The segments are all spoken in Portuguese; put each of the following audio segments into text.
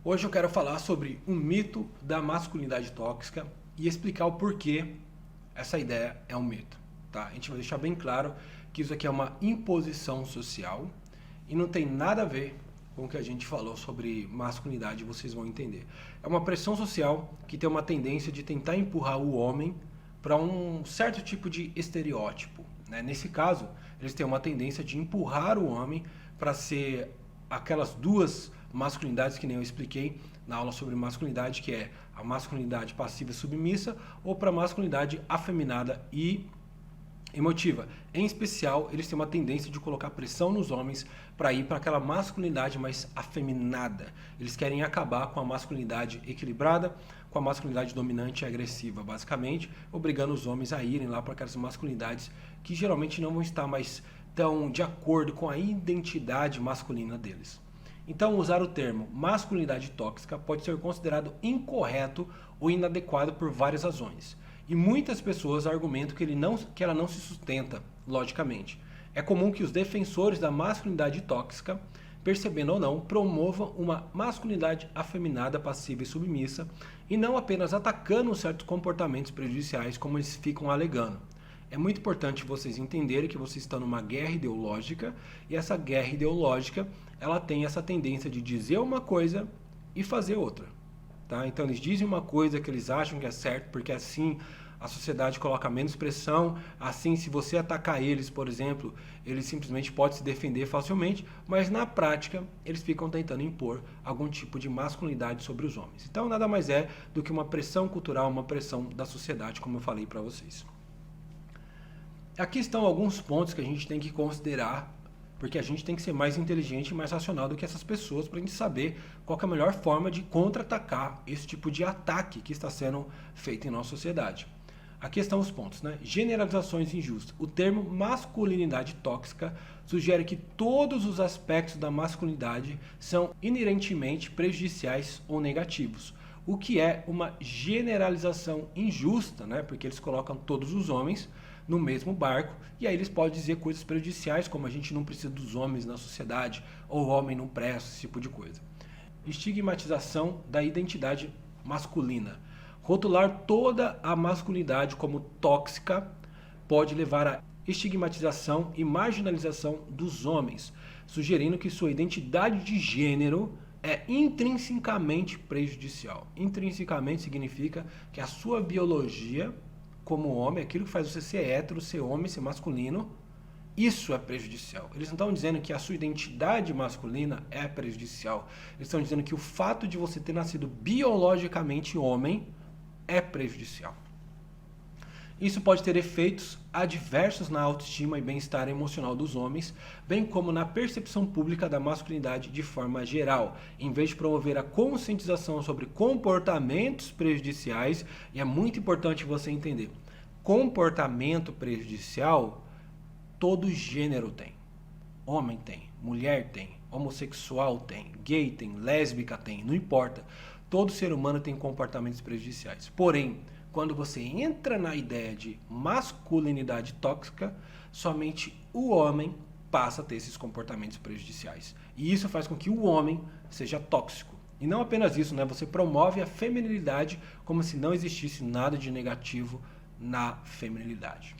Hoje eu quero falar sobre o mito da masculinidade tóxica e explicar o porquê essa ideia é um mito. Tá? A gente vai deixar bem claro que isso aqui é uma imposição social e não tem nada a ver com o que a gente falou sobre masculinidade, vocês vão entender. É uma pressão social que tem uma tendência de tentar empurrar o homem para um certo tipo de estereótipo. Né? Nesse caso, eles têm uma tendência de empurrar o homem para ser aquelas duas masculinidades que nem eu expliquei na aula sobre masculinidade, que é a masculinidade passiva e submissa, ou para a masculinidade afeminada e emotiva. Em especial, eles têm uma tendência de colocar pressão nos homens para ir para aquela masculinidade mais afeminada. Eles querem acabar com a masculinidade equilibrada, com a masculinidade dominante e agressiva, basicamente, obrigando os homens a irem lá para aquelas masculinidades que geralmente não vão estar mais tão de acordo com a identidade masculina deles. Então, usar o termo masculinidade tóxica pode ser considerado incorreto ou inadequado por várias razões. E muitas pessoas argumentam que ela não se sustenta, logicamente. É comum que os defensores da masculinidade tóxica, percebendo ou não, promovam uma masculinidade afeminada, passiva e submissa, e não apenas atacando certos comportamentos prejudiciais como eles ficam alegando. É muito importante vocês entenderem que vocês estão numa guerra ideológica, e essa guerra ideológica ela tem essa tendência de dizer uma coisa e fazer outra. Tá? Então eles dizem uma coisa que eles acham que é certo, porque assim a sociedade coloca menos pressão, assim se você atacar eles, por exemplo, eles simplesmente podem se defender facilmente, mas na prática eles ficam tentando impor algum tipo de masculinidade sobre os homens. Então nada mais é do que uma pressão cultural, uma pressão da sociedade, como eu falei para vocês. Aqui estão alguns pontos que a gente tem que considerar, porque a gente tem que ser mais inteligente e mais racional do que essas pessoas para a gente saber qual é a melhor forma de contra-atacar esse tipo de ataque que está sendo feito em nossa sociedade. Aqui estão os pontos, né? Generalizações injustas. O termo masculinidade tóxica sugere que todos os aspectos da masculinidade são inerentemente prejudiciais ou negativos, o que é uma generalização injusta, né? Porque eles colocam todos os homens no mesmo barco, e aí eles podem dizer coisas prejudiciais, como a gente não precisa dos homens na sociedade, ou o homem não presta, esse tipo de coisa. Estigmatização da identidade masculina. Rotular toda a masculinidade como tóxica pode levar à estigmatização e marginalização dos homens, sugerindo que sua identidade de gênero é intrinsecamente prejudicial. Intrinsecamente significa que a sua biologia como homem, aquilo que faz você ser hétero, ser homem, ser masculino, isso é prejudicial. Eles não estão dizendo que a sua identidade masculina é prejudicial. Eles estão dizendo que o fato de você ter nascido biologicamente homem é prejudicial. Isso pode ter efeitos adversos na autoestima e bem-estar emocional dos homens, bem como na percepção pública da masculinidade de forma geral, em vez de promover a conscientização sobre comportamentos prejudiciais. E é muito importante você entender, comportamento prejudicial todo gênero tem. Homem tem, mulher tem, homossexual tem, gay tem, lésbica tem, não importa. Todo ser humano tem comportamentos prejudiciais. Porém, quando você entra na ideia de masculinidade tóxica, somente o homem passa a ter esses comportamentos prejudiciais. E isso faz com que o homem seja tóxico. E não apenas isso, né? Você promove a feminilidade como se não existisse nada de negativo na feminilidade.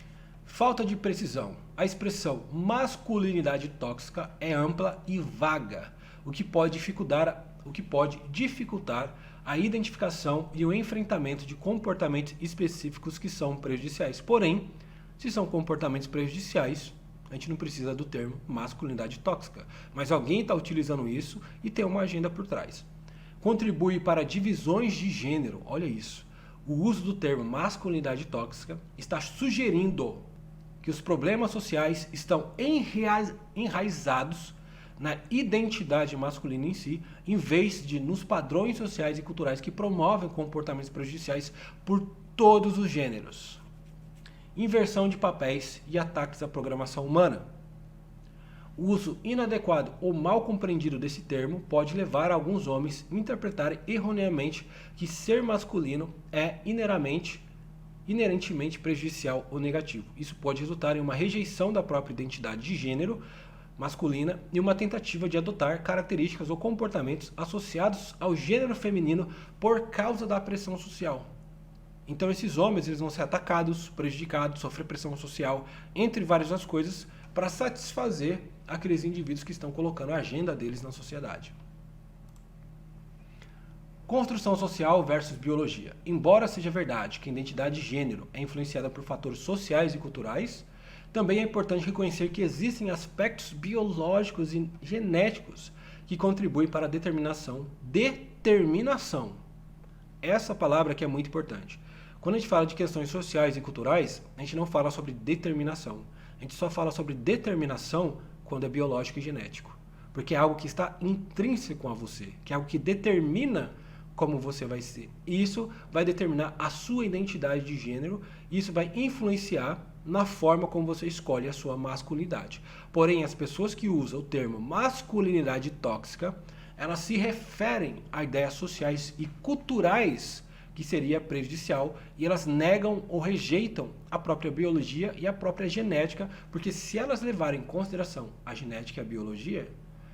Falta de precisão. A expressão masculinidade tóxica é ampla e vaga, o que pode dificultar a identificação e o enfrentamento de comportamentos específicos que são prejudiciais. Porém, se são comportamentos prejudiciais, a gente não precisa do termo masculinidade tóxica. Mas alguém está utilizando isso e tem uma agenda por trás. Contribui para divisões de gênero. Olha isso. O uso do termo masculinidade tóxica está sugerindo que os problemas sociais estão enraizados na identidade masculina em si, em vez de nos padrões sociais e culturais que promovem comportamentos prejudiciais por todos os gêneros. Inversão de papéis e ataques à programação humana. O uso inadequado ou mal compreendido desse termo pode levar alguns homens a interpretarem erroneamente que ser masculino é inerentemente prejudicial ou negativo. Isso pode resultar em uma rejeição da própria identidade de gênero, masculina e uma tentativa de adotar características ou comportamentos associados ao gênero feminino por causa da pressão social. Então esses homens eles vão ser atacados, prejudicados, sofrer pressão social, entre várias outras coisas, para satisfazer aqueles indivíduos que estão colocando a agenda deles na sociedade. Construção social versus biologia. Embora seja verdade que a identidade de gênero é influenciada por fatores sociais e culturais, também é importante reconhecer que existem aspectos biológicos e genéticos que contribuem para a determinação. Determinação. Essa palavra aqui é muito importante. Quando a gente fala de questões sociais e culturais, a gente não fala sobre determinação. A gente só fala sobre determinação quando é biológico e genético. Porque é algo que está intrínseco a você, que é algo que determina como você vai ser. E isso vai determinar a sua identidade de gênero, e isso vai influenciar na forma como você escolhe a sua masculinidade. Porém, as pessoas que usam o termo masculinidade tóxica, elas se referem a ideias sociais e culturais que seria prejudicial, e elas negam ou rejeitam a própria biologia e a própria genética, porque se elas levarem em consideração a genética e a biologia,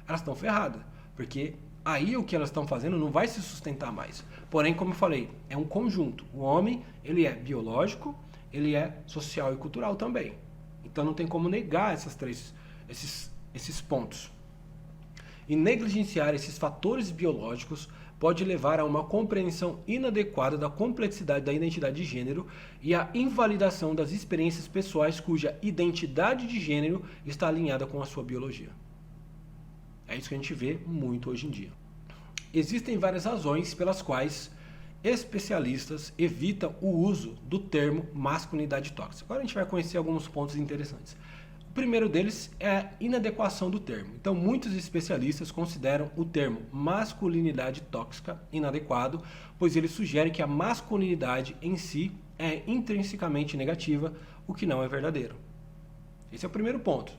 elas estão ferradas, porque aí o que elas estão fazendo não vai se sustentar mais. Porém, como eu falei, é um conjunto. O homem, ele é biológico, ele é social e cultural também. Então não tem como negar esses pontos. E negligenciar esses fatores biológicos pode levar a uma compreensão inadequada da complexidade da identidade de gênero e a invalidação das experiências pessoais cuja identidade de gênero está alinhada com a sua biologia. É isso que a gente vê muito hoje em dia. Existem várias razões pelas quais especialistas evitam o uso do termo masculinidade tóxica. Agora a gente vai conhecer alguns pontos interessantes. O primeiro deles é a inadequação do termo. Então, muitos especialistas consideram o termo masculinidade tóxica inadequado, pois ele sugere que a masculinidade em si é intrinsecamente negativa, o que não é verdadeiro. Esse é o primeiro ponto.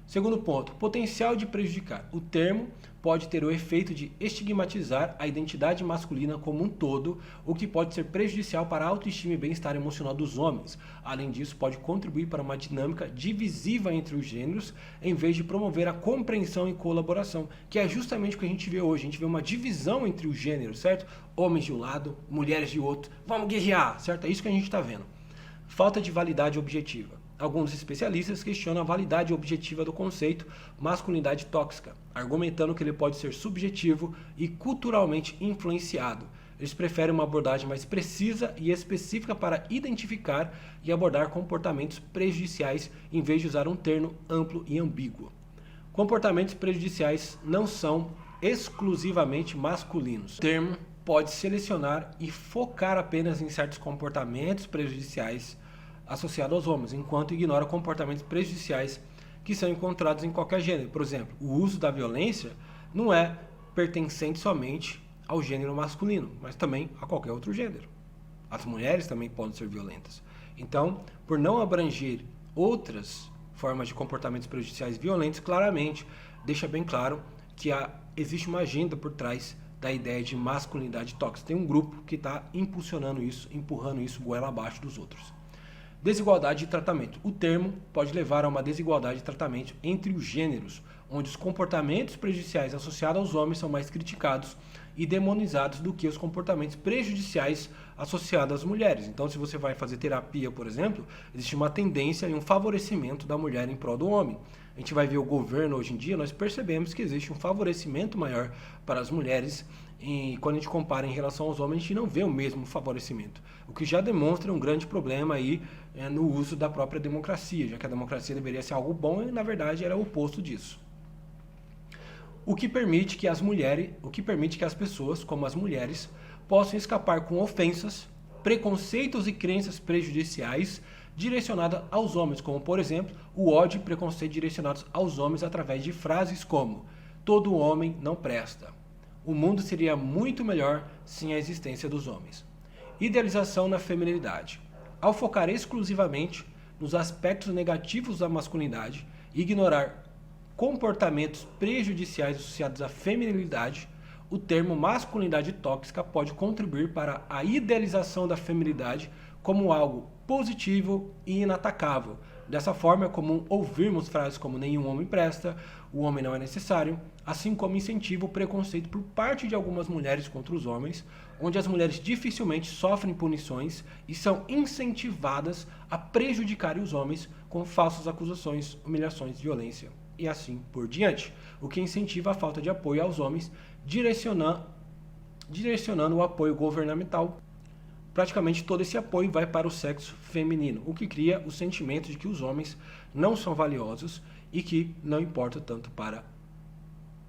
Segundo ponto, potencial de prejudicar. O termo pode ter o efeito de estigmatizar a identidade masculina como um todo, o que pode ser prejudicial para a autoestima e bem-estar emocional dos homens. Além disso, pode contribuir para uma dinâmica divisiva entre os gêneros, em vez de promover a compreensão e colaboração, que é justamente o que a gente vê hoje. A gente vê uma divisão entre os gêneros, certo? Homens de um lado, mulheres de outro. Vamos guerrear, certo? É isso que a gente está vendo. Falta de validade objetiva. Alguns especialistas questionam a validade objetiva do conceito masculinidade tóxica, argumentando que ele pode ser subjetivo e culturalmente influenciado. Eles preferem uma abordagem mais precisa e específica para identificar e abordar comportamentos prejudiciais, em vez de usar um termo amplo e ambíguo. Comportamentos prejudiciais não são exclusivamente masculinos. O termo pode selecionar e focar apenas em certos comportamentos prejudiciais associado aos homens, enquanto ignora comportamentos prejudiciais que são encontrados em qualquer gênero. Por exemplo, o uso da violência não é pertencente somente ao gênero masculino, mas também a qualquer outro gênero. As mulheres também podem ser violentas. Então, por não abranger outras formas de comportamentos prejudiciais violentos, claramente deixa bem claro que existe uma agenda por trás da ideia de masculinidade tóxica. Tem um grupo que está impulsionando isso, empurrando isso goela abaixo dos outros. Desigualdade de tratamento. O termo pode levar a uma desigualdade de tratamento entre os gêneros, onde os comportamentos prejudiciais associados aos homens são mais criticados e demonizados do que os comportamentos prejudiciais associados às mulheres. Então, se você vai fazer terapia, por exemplo, existe uma tendência e um favorecimento da mulher em prol do homem. A gente vai ver o governo hoje em dia, nós percebemos que existe um favorecimento maior para as mulheres, e quando a gente compara em relação aos homens, a gente não vê o mesmo favorecimento, o que já demonstra um grande problema aí no uso da própria democracia, já que a democracia deveria ser algo bom e na verdade era o oposto disso. O que permite que as pessoas, como as mulheres, possam escapar com ofensas, preconceitos e crenças prejudiciais direcionadas aos homens, como por exemplo, o ódio e preconceito direcionados aos homens através de frases como: todo homem não presta. O mundo seria muito melhor sem a existência dos homens. Idealização na feminilidade. Ao focar exclusivamente nos aspectos negativos da masculinidade e ignorar comportamentos prejudiciais associados à feminilidade, o termo masculinidade tóxica pode contribuir para a idealização da feminilidade como algo positivo e inatacável, Dessa forma, é comum ouvirmos frases como nenhum homem presta, o homem não é necessário, assim como incentiva o preconceito por parte de algumas mulheres contra os homens, onde as mulheres dificilmente sofrem punições e são incentivadas a prejudicarem os homens com falsas acusações, humilhações, violência e assim por diante, o que incentiva a falta de apoio aos homens, direcionando o apoio governamental. Praticamente todo esse apoio vai para o sexo feminino, o que cria o sentimento de que os homens não são valiosos e que não importam tanto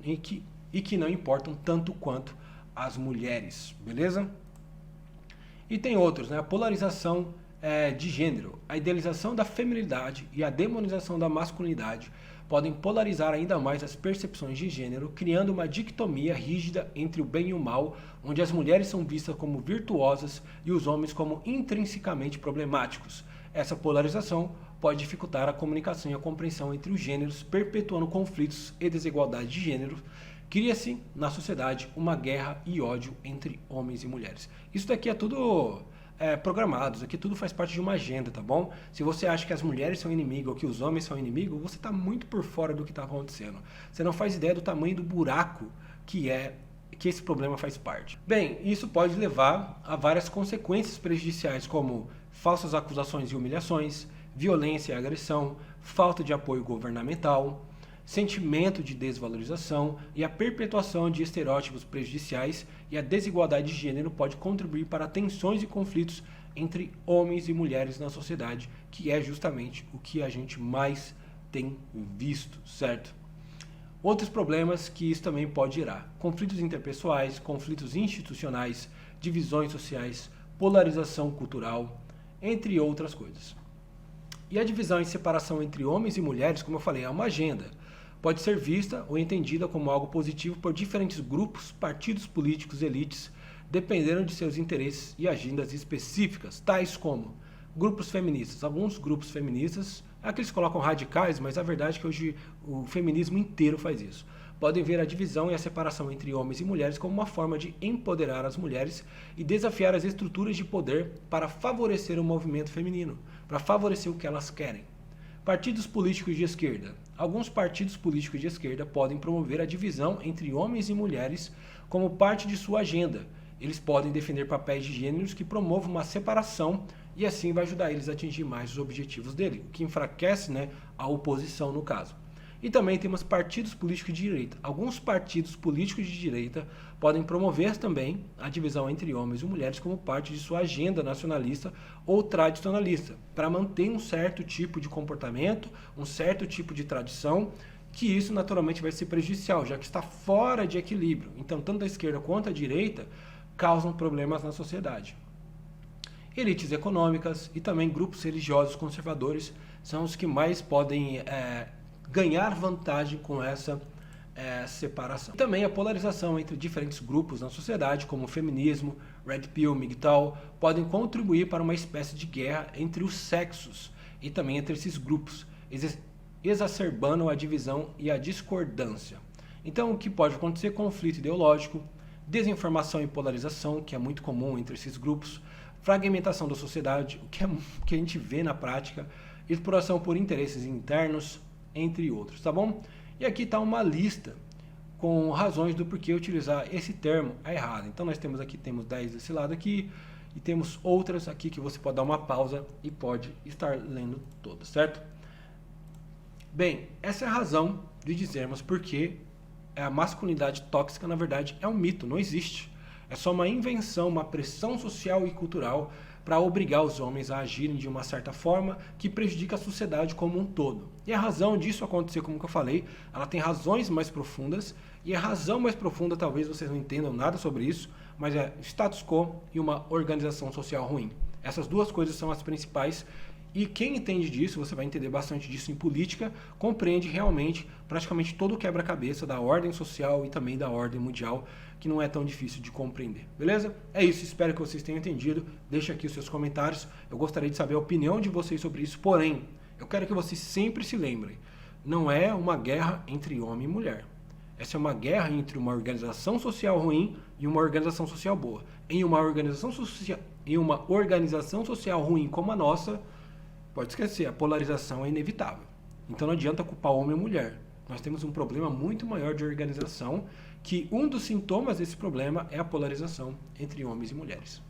que não importam tanto quanto as mulheres, beleza? E tem outros, né? A polarização de gênero, a idealização da feminilidade e a demonização da masculinidade podem polarizar ainda mais as percepções de gênero, criando uma dicotomia rígida entre o bem e o mal, onde as mulheres são vistas como virtuosas e os homens como intrinsecamente problemáticos. Essa polarização pode dificultar a comunicação e a compreensão entre os gêneros, perpetuando conflitos e desigualdade de gênero. Cria-se na sociedade uma guerra e ódio entre homens e mulheres. Isso daqui é tudo programados, aqui tudo faz parte de uma agenda, tá bom? Se você acha que as mulheres são inimigas ou que os homens são inimigos, você está muito por fora do que está acontecendo. Você não faz ideia do tamanho do buraco que esse problema faz parte. Bem, isso pode levar a várias consequências prejudiciais, como falsas acusações e humilhações, violência e agressão, falta de apoio governamental, sentimento de desvalorização e a perpetuação de estereótipos prejudiciais, e a desigualdade de gênero pode contribuir para tensões e conflitos entre homens e mulheres na sociedade, que é justamente o que a gente mais tem visto, certo? Outros problemas que isso também pode gerar: conflitos interpessoais, conflitos institucionais, divisões sociais, polarização cultural, entre outras coisas. E a divisão e separação entre homens e mulheres, como eu falei, é uma agenda. Pode ser vista ou entendida como algo positivo por diferentes grupos, partidos políticos, elites, dependendo de seus interesses e agendas específicas, tais como grupos feministas. Alguns grupos feministas, aqueles que colocam radicais, mas a verdade é que hoje o feminismo inteiro faz isso. Podem ver a divisão e a separação entre homens e mulheres como uma forma de empoderar as mulheres e desafiar as estruturas de poder para favorecer o movimento feminino, para favorecer o que elas querem. Partidos políticos de esquerda. Alguns partidos políticos de esquerda podem promover a divisão entre homens e mulheres como parte de sua agenda. Eles podem defender papéis de gêneros que promovam uma separação e assim vai ajudar eles a atingir mais os objetivos dele, o que enfraquece, a oposição no caso. E também temos partidos políticos de direita. Alguns partidos políticos de direita podem promover também a divisão entre homens e mulheres como parte de sua agenda nacionalista ou tradicionalista, para manter um certo tipo de comportamento, um certo tipo de tradição, que isso naturalmente vai ser prejudicial, já que está fora de equilíbrio. Então, tanto a esquerda quanto a direita causam problemas na sociedade. Elites econômicas e também grupos religiosos conservadores são os que mais podem ganhar vantagem com essa separação. Também a polarização entre diferentes grupos na sociedade, como o feminismo, Red Pill, MGTOW, podem contribuir para uma espécie de guerra entre os sexos e também entre esses grupos, exacerbando a divisão e a discordância. Então, o que pode acontecer? Conflito ideológico, desinformação e polarização, que é muito comum entre esses grupos, fragmentação da sociedade, o que a gente vê na prática, exploração por interesses internos, entre outros, tá bom? E aqui está uma lista com razões do porquê utilizar esse termo é errado. Então nós temos 10 desse lado aqui e temos outras aqui que você pode dar uma pausa e pode estar lendo todas, certo? Bem, essa é a razão de dizermos porque a masculinidade tóxica na verdade é um mito, não existe. É só uma invenção, uma pressão social e cultural para obrigar os homens a agirem de uma certa forma que prejudica a sociedade como um todo. E a razão disso acontecer, como que eu falei, ela tem razões mais profundas, e a razão mais profunda, talvez vocês não entendam nada sobre isso, mas é status quo e uma organização social ruim. Essas duas coisas são as principais, e quem entende disso, você vai entender bastante disso em política, compreende realmente praticamente todo o quebra-cabeça da ordem social e também da ordem mundial, que não é tão difícil de compreender, beleza? É isso, espero que vocês tenham entendido. Deixe aqui os seus comentários, eu gostaria de saber a opinião de vocês sobre isso, porém, eu quero que vocês sempre se lembrem, não é uma guerra entre homem e mulher. Essa é uma guerra entre uma organização social ruim e uma organização social boa. Em uma organização social ruim como a nossa, Pode esquecer, a polarização é inevitável. Então não adianta culpar homem ou mulher. Nós temos um problema muito maior de organização, que um dos sintomas desse problema é a polarização entre homens e mulheres.